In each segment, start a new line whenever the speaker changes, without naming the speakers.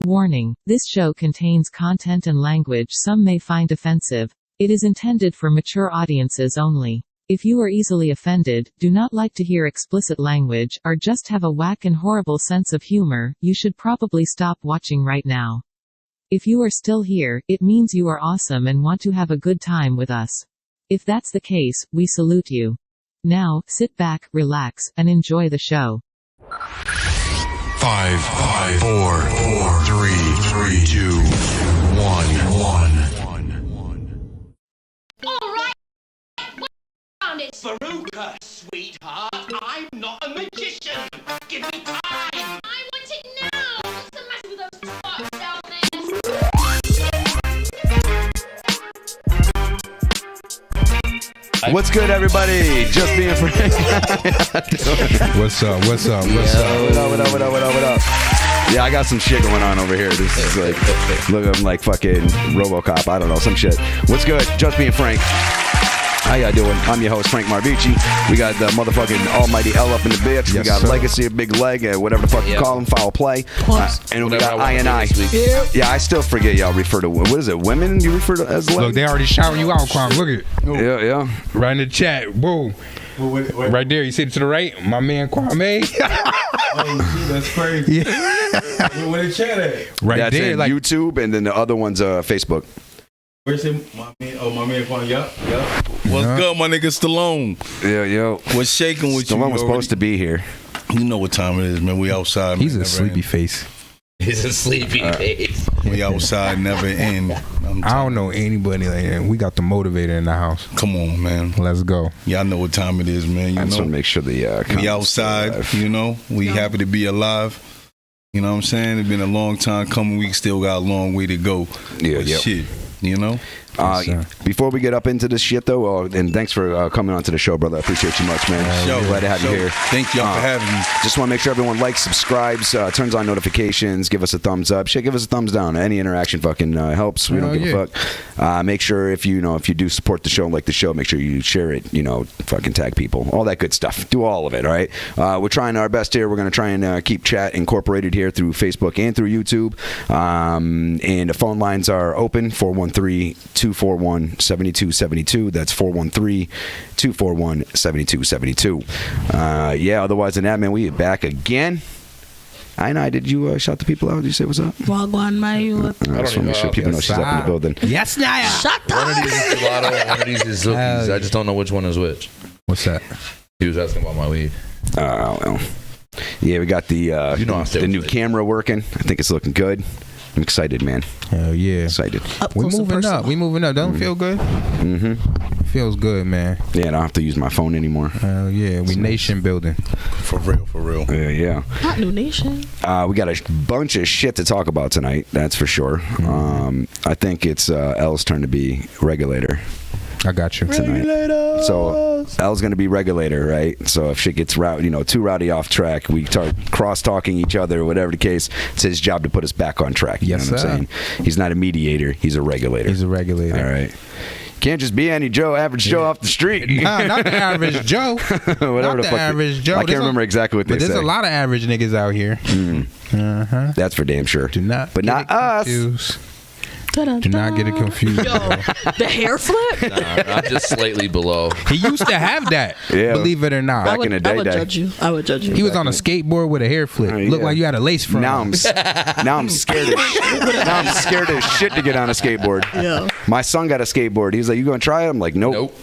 Warning, this show contains content and language some may find offensive. It is intended for mature audiences only. If you are easily offended, do not like to hear explicit language, or just have a whack and horrible sense of humor, you should probably stop watching right now. If you are still here, it means you are awesome and want to have a good time with us. If that's the case, we salute you. Now, sit back, relax, and enjoy the show.
5, 4, 3, 2, 1.
Alright! Found it! Veruca, sweetheart, I'm not a magician! Give me time! I want it now! What's the matter with those twats down there?
What's good, everybody? Just being friends.
What's up?
What up? Yeah, I got some shit going on over here. This is like, look, I'm like fucking RoboCop. I don't know, some shit. What's good? Just being Frank. How y'all doing? I'm your host, Frank Marvici. We got the motherfucking almighty L up in the bitch. We got Legacy, a big leg, whatever the fuck you call him, foul play. And we got I&I. Yeah, I still forget y'all refer to, what is it, women you refer to as leg?
Look, they already shouting you out, Kwame. Look at it.
Yeah.
Right in the chat. Whoa. Right there. You see it to the right? My man Kwame.
Oh, that's crazy.
Yeah.
Where the chat at?
Right that's there. Like YouTube, and then the other one's Facebook.
Where's him? My man Kwame. Yup. What's good, my nigga Stallone?
Yeah.
What's shaking with you?
Stallone was supposed to be here.
You know what time it is, man. We outside.
He's a sleepy face.
He's a sleepy face.
We outside, never in.
I don't know anybody like that. We got the motivator in the house.
Come on, man.
Let's go.
Y'all know what time it is, man.
I just want to make sure the
we outside, you know. We happy to be alive. You know what I'm saying? It's been a long time coming. We still got a long way to go.
Yeah.
Shit, you know?
Before we get up into this shit, though, and thanks for coming on to the show, brother. I appreciate you much, man. Glad to have you here.
Thank y'all for having me.
Just want to make sure everyone likes, subscribes, turns on notifications, give us a thumbs up. Shit, give us a thumbs down. Any interaction fucking helps. We don't give a fuck. Make sure if you do support the show and like the show, make sure you share it. Fucking tag people, all that good stuff. Do all of it. All right. We're trying our best here. We're gonna try and keep chat incorporated here through Facebook and through YouTube. And the phone lines are open: 413-241-7272. That's 413-241-7272. Otherwise than that, man, we are back again. I did you shout the people out? Did you say what's up?
Wagwan, my youth.
I just want to make sure people know she's up in the building.
Yes, Naya. Shut up.
One of these is gelato, one of these is Zookies. I just don't know which one is which.
What's that?
He was asking about my weed.
Well. Yeah, we got the new camera working. I think it's looking good. I'm excited, man.
Hell yeah.
Excited.
We moving up. Don't feel good?
Mm-hmm.
Feels good, man.
Yeah, I don't have to use my phone anymore.
Hell yeah. We nation building.
For real.
Yeah.
Not new nation.
We got a bunch of shit to talk about tonight. That's for sure. I think it's L's turn to be regulator.
I got you
tonight. So L's gonna be regulator, right? So if shit gets too rowdy off track, we start cross talking each other, whatever the case. It's his job to put us back on track. You know what I'm saying? He's not a mediator. He's a regulator.
He's a regulator.
All right. Can't just be any average Joe off the street.
Nah, not the average Joe.
Whatever
not
the
the
fuck.
Average Joe.
I can't remember exactly what they say.
But there's a lot of average niggas out here.
That's for damn sure.
But not us. Confused. Do not get it confused.
Yo, the hair flip?
Nah, I'm just slightly below.
He used to have that. Yeah. Believe it or not.
Back in the day.
I would judge you.
He was on a skateboard with a hair flip. Looked like you had a lace front.
Now I'm scared of Now I'm scared as shit to get on a skateboard.
Yeah.
My son got a skateboard. He's like, "You gonna try it?" I'm like, "Nope."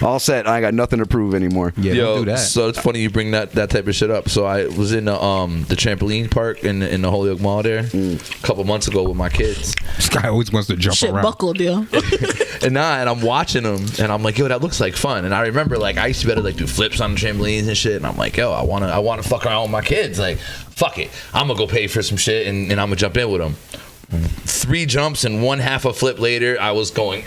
All set. I got nothing to prove anymore.
Yeah, don't do that.
So it's funny you bring that type of shit up. So I was in the trampoline park in the Holyoke Mall there a couple months ago with my kids.
This guy always wants to jump around.
Shit buckled, yo.
and I'm watching them, and I'm like, yo, that looks like fun. And I remember, like, I used to be able to, like, do flips on the trampolines and shit. And I'm like, yo, I wanna fuck around with my kids. Like, fuck it, I'm gonna go pay for some shit, and I'm gonna jump in with them. 3 jumps and 1/2 a flip later, I was going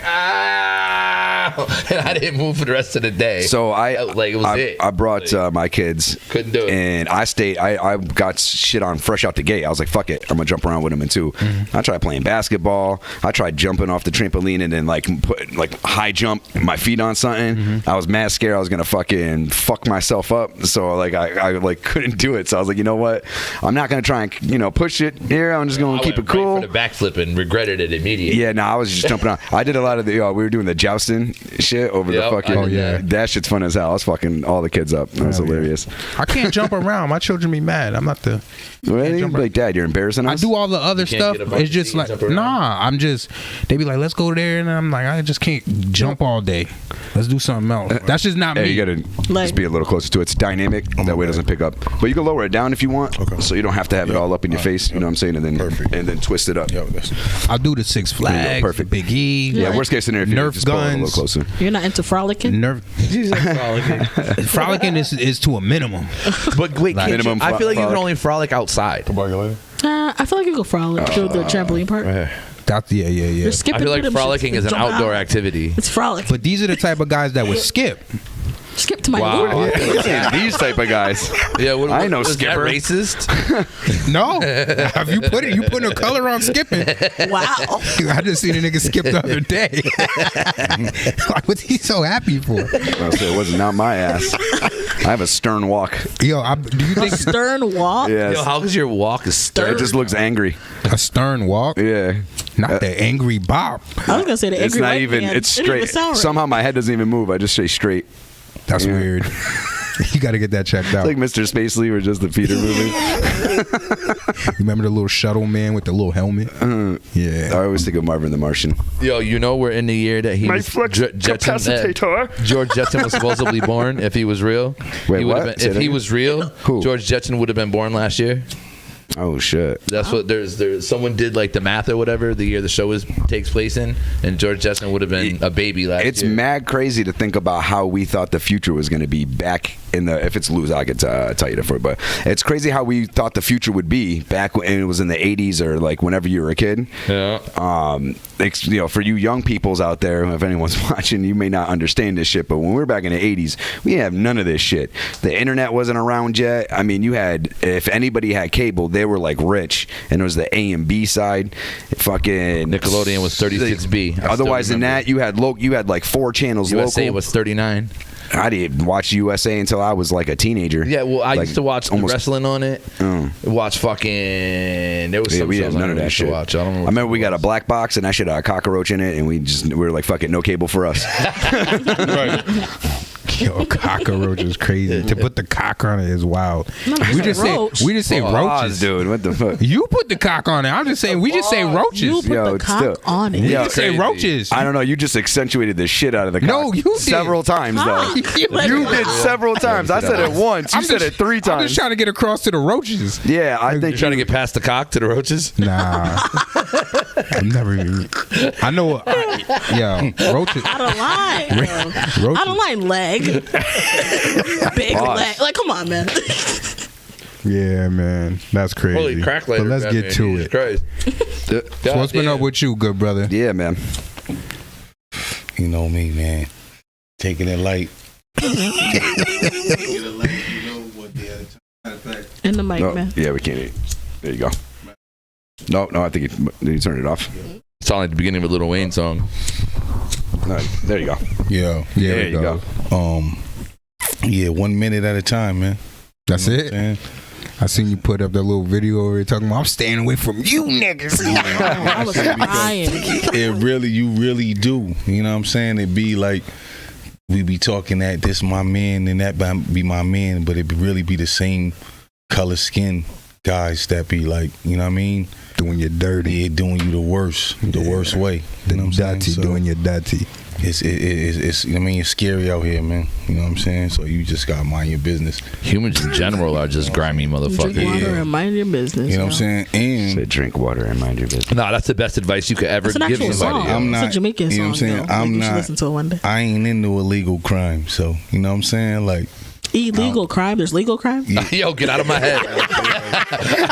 around, and I didn't move for the rest of the day.
So
it was it.
I brought my kids.
Couldn't do it.
And I stayed. I got shit on fresh out the gate. I was like, fuck it, I'm gonna jump around with them too. I tried playing basketball. I tried jumping off the trampoline and then put high jump my feet on something. I was mad scared I was gonna fucking fuck myself up. So I couldn't do it. So I was like, you know what? I'm not gonna try and push it here. I'm just gonna keep it cool.
Right for the backflip and regretted it immediately.
Yeah, no, I was just jumping on. I did a lot of we were doing the jousting shit over the fucking. That shit's fun as hell. I was fucking all the kids up. That was hilarious.
I can't jump around. My children be mad. I'm not the.
Really? Like, Dad, you're embarrassing us?
I do all the other stuff. It's just like, I'm just. They be like, let's go there, and I'm like, I just can't jump all day. Let's do something else. That's just not me.
You gotta just be a little closer to it. It's dynamic. That way it doesn't pick up. But you can lower it down if you want, so you don't have to have it all up in your face. You know what I'm saying? And then twist it up.
I'll do the Six Flags, perfect. Big E.
Yeah, worst case scenario, if you just pull it a little closer.
You're not into frolicking?
Frolicking is to a minimum.
But wait, I feel like you can only frolic outside.
I feel like you go frolic to the trampoline park.
Yeah.
You're skipping
I feel like frolicking is an outdoor activity.
It's frolic.
But these are the type of guys that would skip.
Skip to my Lord.
These type of guys.
Yeah,
I know
is
skipper.
That racist?
No. Have you putting a color on skipping?
Wow.
I just seen a nigga skip the other day. Like, what's he so happy for?
I'll say it was not my ass. I have a stern walk.
Yo, do you think
stern walk?
Yes.
Yo, how does your walk is stern?
It just looks angry.
A stern walk?
Yeah.
Not the angry bop.
I was gonna say the angry.
It's not
white
even.
man.
It's straight. Somehow my head doesn't even move. I just stay straight.
That's weird. You got to get that checked out.
It's like Mr. Spacely, where just the feet are moving.
You remember the little shuttle man with the little helmet? Yeah.
I always think of Marvin the Martian.
Yo, we're in the year that he
My
was
flux capacitor.
George Jetson was supposedly born. If he was real,
Wait, what?
If he was real,
Who?
George Jetson would have been born last year.
Oh shit!
That's what there's someone did like the math or whatever the year the show takes place in, and George Jetson would have been a baby last year.
It's mad crazy to think about how we thought the future was going to be back in the. If it's loose, I could tell you that, but it's crazy how we thought the future would be back when it was in the 80s or like whenever you were a kid.
Yeah.
For you young peoples out there, if anyone's watching, you may not understand this shit, but when we were back in the 80s, we didn't have none of this shit. The internet wasn't around yet. I mean, if anybody had cable, they were like rich, and it was the A and B side. Fucking
Nickelodeon was 36B.
Otherwise than that, you had like 4 channels.
USA
local.
was 39.
I didn't watch USA until I was like a teenager.
Yeah, well, I used to watch wrestling on it. Watch fucking. There was some
we
shows
had none of that shit.
Watch. I don't know.
I remember we got a black box and that shit had a cockroach in it, and we were like, fuck it, no cable for us.
Right. Yo, cockroach is crazy. To put the cock on it is wild. We just say roaches,
dude. What the fuck?
You put the cock on it. I'm just saying we just say roaches.
You put the cock on it.
We just say roaches.
I don't know. You just accentuated the shit out of the cock.
No, you did
several times though. You did several times. I said it once. You said it 3 times.
I'm just trying to get across to the roaches.
Yeah, I think
you're trying to get past the cock to the roaches.
Nah, I've never even. I know. Roaches.
Out of line. Out of line leg. Big leg. Like, come on, man.
Yeah, man, that's crazy.
Holy crack later.
But let's get to it. So what's been up with you, good brother?
Yeah, man.
You know me, man. Taking it light.
In the mic, man.
Yeah, we can't eat. There you go. No, I think you turned it off.
Sound like the beginning of a Lil Wayne song.
No, there you go.
Yeah,
there you go.
1 minute at a time, man.
That's it. I seen you put up that little video where you're talking about I'm staying away from you niggas.
I was crying.
You really do. You know what I'm saying? It be like we be talking that this my man and that be my man, but it really be the same color skin guys that be like, you know what I mean?
Doing you dirty.
Yeah, doing you the worst way. You know what I'm saying?
So doing you dirty.
It's I mean, it's scary out here, man. You know what I'm saying? So you just gotta mind your business.
Humans in general are just grimy motherfuckers.
Drink water and mind your business.
You know what I'm saying? And
drink water and mind your business.
No, that's the best advice you could ever give somebody.
Song. It's a Jamaican song.
You know what I'm saying? I'm not.
Listen to it one day.
I ain't into illegal crime, so you know what I'm saying? Like
illegal crime. There's legal crime.
Yo, get out of my head.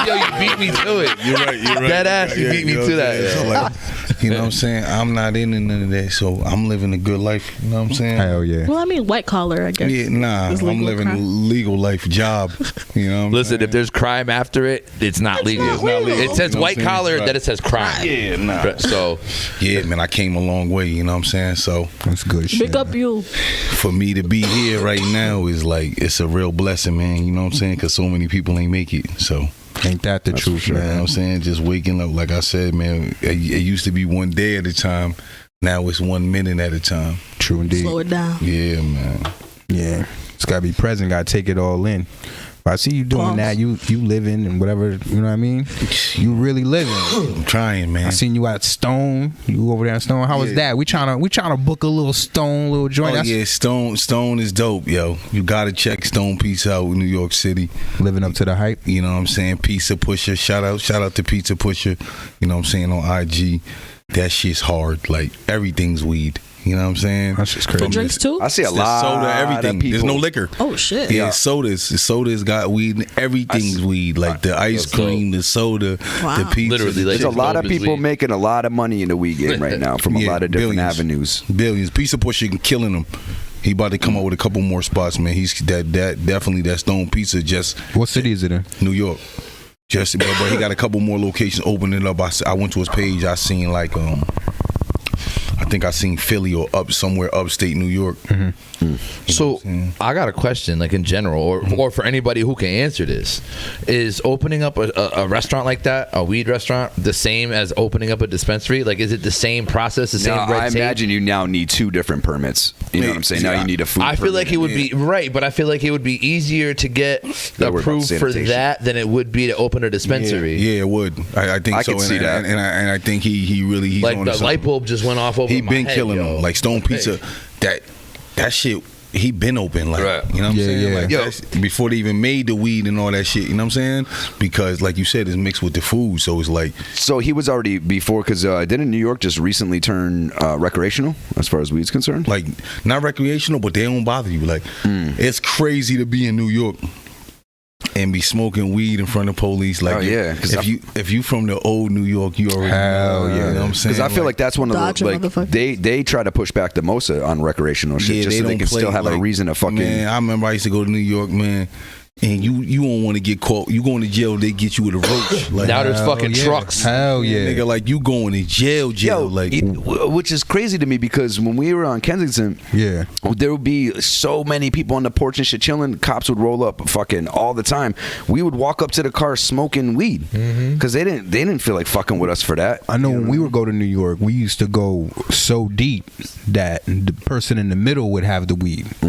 Yo, you beat me to it.
You're right.
That ass, you beat me to that.
So like, You know what I'm saying? I'm not in none of that, so I'm living a good life. You know what I'm saying?
Hell yeah.
Well, I mean, white collar, I guess.
Yeah, nah,
Is
I'm
legal
living a
crime.
legal life job. You know what I'm
Listen,
saying?
if there's crime after it, it's not legal.
not legal.
It says
You know what
white
I'm saying?
collar,
Right.
then it says crime.
Yeah, nah.
Right, so
Yeah, man, I came a long way, you know what I'm saying? So
That's good shit.
Big up you.
for me to be here right now is like, it's a real blessing, man. You know what I'm saying? Because so many people ain't make it. So,
Ain't that the truth,
you know
man?
what I'm saying? Just waking up, like I said, man, it used to be one day at a time. Now it's 1 minute at a time.
True indeed.
Slow it down.
Yeah, man.
Yeah, it's gotta be present. Gotta take it all in. If I see you doing
Pause.
that, you living and whatever. You know what I mean? You really living.
I'm trying, man.
I seen you at Stone. You over there at Stone. How was
Yeah.
that? We trying to book a little Stone little joint.
Oh
That's
yeah, Stone is dope, yo. You gotta check Stone Pizza out in New York City.
living up to the hype.
You know what I'm saying? Pizza Pusher. Shout out to Pizza Pusher. You know what I'm saying, on IG. That shit's hard. Like, everything's weed. You know what I'm saying?
That's just crazy.
The drinks too?
I see a
It's
lot
soda, everything.
of people.
There's no liquor.
Oh, shit.
Yeah, soda's got weed, and everything's weed. Like the ice
That's
cream, the soda,
Wow.
the pizza.
Literally,
the
like,
There's a
chicken.
lot of
Dope is
people
weed.
making a lot of money in the weed game right now from a
Yeah,
lot of different
billions.
avenues.
Billions. Pizza Pusher killing them. He about to come up with a couple more spots, man. He's that definitely that Stone Pizza, just
What city is it in?
New York. Just, but he got a couple more locations opening up. I went to his page. I seen like I think I seen Philly or up somewhere upstate New York.
So I got a question, like in general, or for anybody who can answer this: is opening up a restaurant like that, a weed restaurant, the same as opening up a dispensary? Like, is it the same process, the same
Now,
red
I
tape?
imagine you now need 2 different permits. You know what I'm saying? Now you need a food
I feel like
permit.
it would be right, but I feel like it would be easier to get
Don't worry about
approved for
sanitation.
that than it would be to open a dispensary.
Yeah, it would. I think
I
so.
could see that.
And I think he's
Like
on
the
to
light
something.
bulb just went off over
He
my
been
head,
killing
yo.
them. Like Stone Pizza, that shit. He been open, like,
Right.
you know what I'm
Yeah,
saying?
yeah.
Like,
Yo.
that's- before they even made the weed and all that shit, you know what I'm saying? Because, like you said, it's mixed with the food, so it's like,
So he was already before, because didn't New York just recently turn recreational as far as weed's concerned?
like not recreational, but they don't bother you. Like, it's crazy to be in New York and be smoking weed in front of police. Like,
Oh, yeah, 'cause
if you from the old New York, you already
Hell
know,
yeah.
you know what I'm saying?
Because I feel like that's one of
Dodge
the,
a
like,
motherfucker.
they try to push back the most on recreational shit, just so they can still have a
like,
reason to fucking.
Man, I remember I used to go to New York, man, and you don't want to get caught. You going to jail, they get you with a roach. Like,
Now there's
Hell
fucking
yeah.
trucks.
Hell yeah.
nigga, like you going to jail, like.
Which is crazy to me, because when we were on Kensington,
Yeah.
there would be so many people on the porch and shit chilling. Cops would roll up fucking all the time. We would walk up to the car smoking weed because they didn't feel like fucking with us for that.
I know when we would go to New York, we used to go so deep that the person in the middle would have the weed. You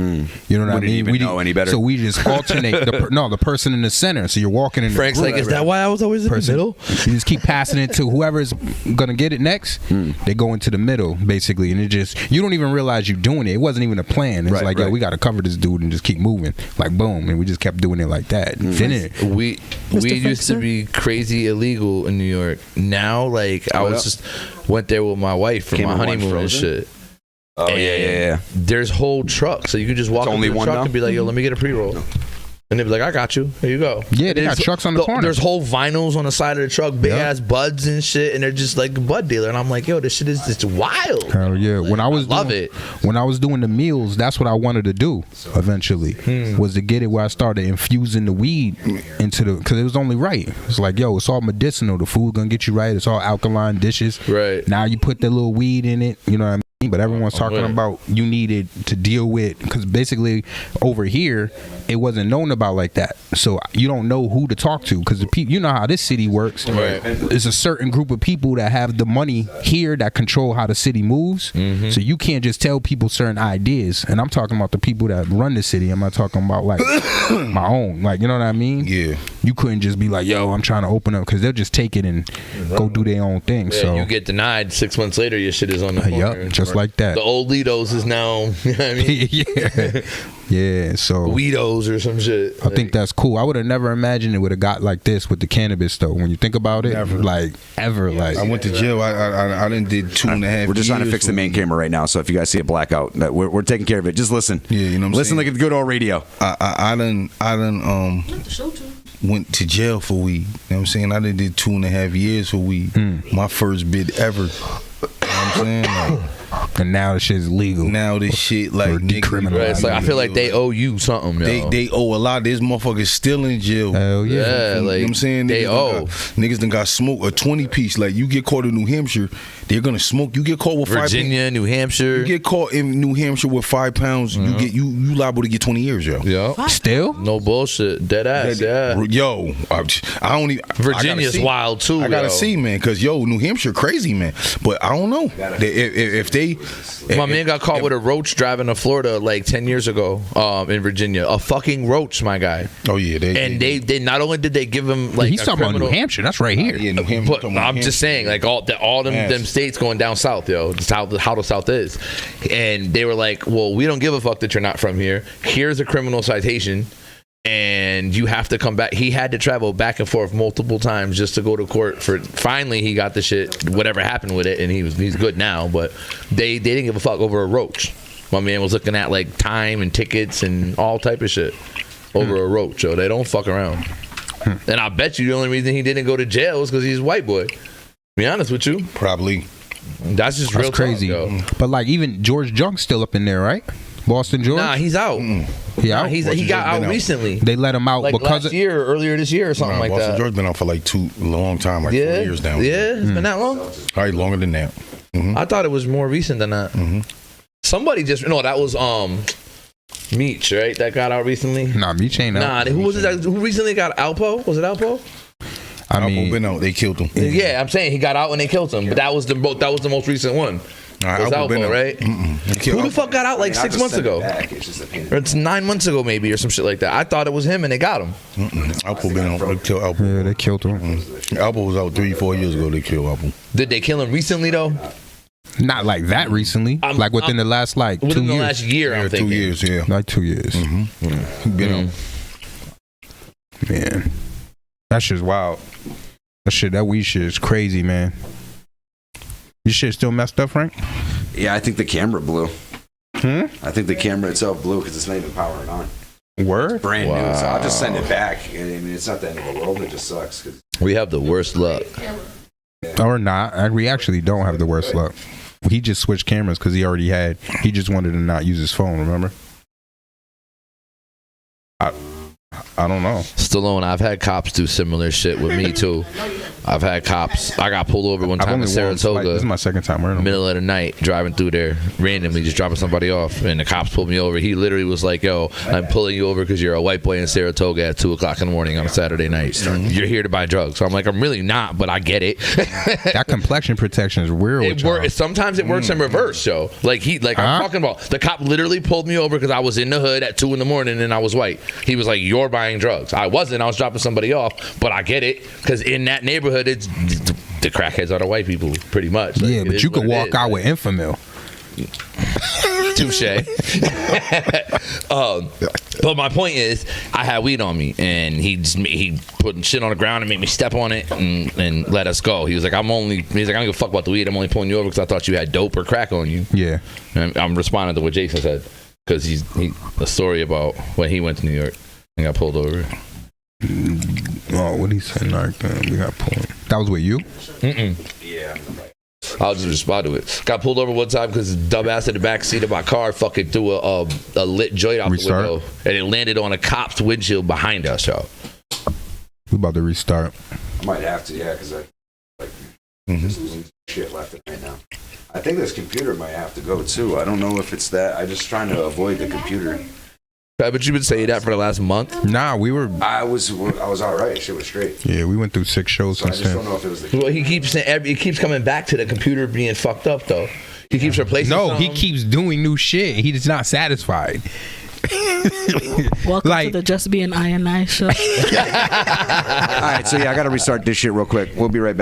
know what I
Wouldn't
mean?
even
We
know any better.
So we just alternate. The person in the center. So you're walking in.
Frank's
the
like,
group.
is that why I was always in the middle?
You just keep passing it to whoever's gonna get it next. They go into the middle basically, and it just you don't even realize you're doing it. It wasn't even a plan. It's
Right,
like, yo,
right.
we got to cover this dude and just keep moving. Like boom, and we just kept doing it like that. Didn't it?
Weed used to be crazy illegal in New York. Now, like, I was just went there with my wife for
Came
my
in one
honeymoon and
frozen?
shit.
Oh
And
yeah.
There's whole trucks, so you could just walk
It's
up
only
to the
one
truck
now?
and be like, "Yo, let me get a pre-roll." And they'd be like, "I got you. Here you go."
Yeah,
And
they got
it's-
trucks on the corner.
There's whole vinyls on the side of the truck, big
Yeah.
ass buds and shit, and they're just like a bud dealer. And I'm like, "Yo, this shit is just wild."
Hell yeah!
Like,
When I was
love
doing,
it.
When I was doing the meals, that's what I wanted to do. Eventually, was to get it where I started infusing the weed into the, because it was only right. It's like, yo, it's all medicinal. The food gonna get you right. It's all alkaline dishes.
Right.
Now you put the little weed in it. You know what I mean? But everyone's talking
with it.
about you needed to deal with, because basically over here it wasn't known about like that. So you don't know who to talk to, because the people, you know how this city works.
Right.
There's a certain group of people that have the money here that control how the city moves. So you can't just tell people certain ideas. And I'm talking about the people that run the city. I'm not talking about like my own. Like, you know what I mean?
Yeah.
You couldn't just be like, yo, I'm trying to open up, because they'll just take it and go do their own thing.
Yeah,
So
you get denied 6 months later, your shit is on the corner.
yup, just like that.
The old Lidos is now, you know what I mean?
yeah. Yeah. So
Weedos or some shit.
I think that's cool. I would have never imagined it would have got like this with the cannabis though. When you think about it, like ever, like
I went to jail. I done did 2.5
We're just trying to
years
fix the main
with-
camera right now, so if you guys see a blackout, we're taking care of it. Just listen.
Yeah, you know what I'm
listen
saying?
like it's good old radio.
I done went to jail for weed. You know what I'm saying? I done did 2.5 years for weed. My first bid ever. what I'm saying? Like,
and now the shit's legal.
now this shit like
decriminalized.
Right, it's like I feel like they owe you something. Yo.
They owe a lot. This motherfuckers still in jail.
Hell yeah.
Yeah,
You know
like
what I'm saying?
they owe.
Niggas done got smoked a 20 piece. Like you get caught in New Hampshire, they're gonna smoke. You get caught with
Virginia, New Hampshire.
You get caught in New Hampshire with 5 pounds, you liable to get 20 years, yo.
Yeah.
Still?
No bullshit. Dead ass. Yeah.
Yo, I don't even.
Virginia's wild too.
I gotta
yo.
see, man, because New Hampshire crazy, man. But I don't know if they.
My man got caught with a roach driving to Florida like 10 years ago in Virginia. A fucking roach, my guy.
Oh yeah,
they not only did they give him like
He's talking about New Hampshire. That's right here.
Yeah, New Hampshire.
But I'm just saying, like all them states going down south, yo. Just how the south is, and they were like, well, we don't give a fuck that you're not from here. Here's a criminal citation, and you have to come back. He had to travel back and forth multiple times just to go to court. For finally, he got the shit. Whatever happened with it, and he's good now. But they didn't give a fuck over a roach. My man was looking at like time and tickets and all type of shit over a roach. Yo, they don't fuck around. And I bet you the only reason he didn't go to jail was because he's a white boy. Be honest with you,
probably.
That's just real
crazy.
Talk,
but like even George Junk's still up in there, right? Boston George.
Nah, he's out.
He out.
He got out recently.
They let him out
like
because
last year, or earlier this year, or something like
Boston
that.
George been out for like long time, like 4 years now.
Yeah, it's been that long.
All right, longer than that.
I thought it was more recent than that. Somebody just that was Meech, right? That got out recently.
Nah, Meech ain't out.
Nah, who was it? Who recently got Alpo? Was it Alpo?
I mean,
been out. They killed him.
Yeah, I'm saying he got out when they killed him, but that was the most recent one. It was Alpo, right? Who the fuck got out like 6 months ago? Or it's 9 months ago, maybe, or some shit like that. I thought it was him, and they got him.
Alpo been out. They killed Alpo.
Yeah, they killed him.
Alpo was out 3-4 years ago. They killed Alpo.
Did they kill him recently though?
Not like that recently. Like within the last like 2 years.
Within the last year, I'm thinking.
2 years, yeah.
Like 2 years.
Been out.
Man, that shit's wild. That weed shit is crazy, man. Your shit still messed up, Frank?
Yeah, I think the camera blew. I think the camera itself blew because it's not even powering on.
Word?
Brand new. So I'll just send it back. I mean, it's not the end of the world. It just sucks.
We have the worst luck.
Or not. We actually don't have the worst luck. He just switched cameras because he just wanted to not use his phone, remember? I don't know.
Stallone, I've had cops do similar shit with me too. I've had cops. I got pulled over one time in Saratoga.
This is my second time wearing them.
Middle of the night, driving through there, randomly just dropping somebody off, and the cops pulled me over. He literally was like, "Yo, I'm pulling you over because you're a white boy in Saratoga at 2:00 in the morning on a Saturday night. You're here to buy drugs." So I'm like, "I'm really not, but I get it."
That complexion protection is weird.
Sometimes it works in reverse, yo. Like I'm talking about. The cop literally pulled me over because I was in the hood at 2 a.m. and I was white. He was like, "You're buying drugs." I wasn't. I was dropping somebody off, but I get it because in that neighborhood, it's the crackheads are the white people, pretty much. Like,
yeah, but you could walk out with Infamil.
Touche. But my point is, I had weed on me, and he put shit on the ground and made me step on it and let us go. He was like, I don't give a fuck about the weed. I'm only pulling you over because I thought you had dope or crack on you.
Yeah.
And I'm responding to what Jason said because he's a story about when he went to New York and got pulled over.
Oh, what he said? Like, we got pulled. That was with you?
Yeah.
I'll just respond to it. Got pulled over one time because dumbass in the back seat of my car fucking threw a lit joint out the window, and it landed on a cop's windshield behind us, yo.
We about to restart.
I might have to, yeah, because just losing shit left and right now. I think this computer might have to go too. I don't know if it's that. I'm just trying to avoid the computer.
But you've been saying that for the last month?
Nah,
I was all right. Shit was straight.
Yeah, we went through 6 shows
so
since
I just don't know if it was the
Well, he keeps saying it keeps coming back to the computer being fucked up though. He keeps replacing.
No, he keeps doing new shit. He's not satisfied.
Welcome to the Just Being I&I show.
All right, so yeah, I got to restart this shit real quick. We'll be right back.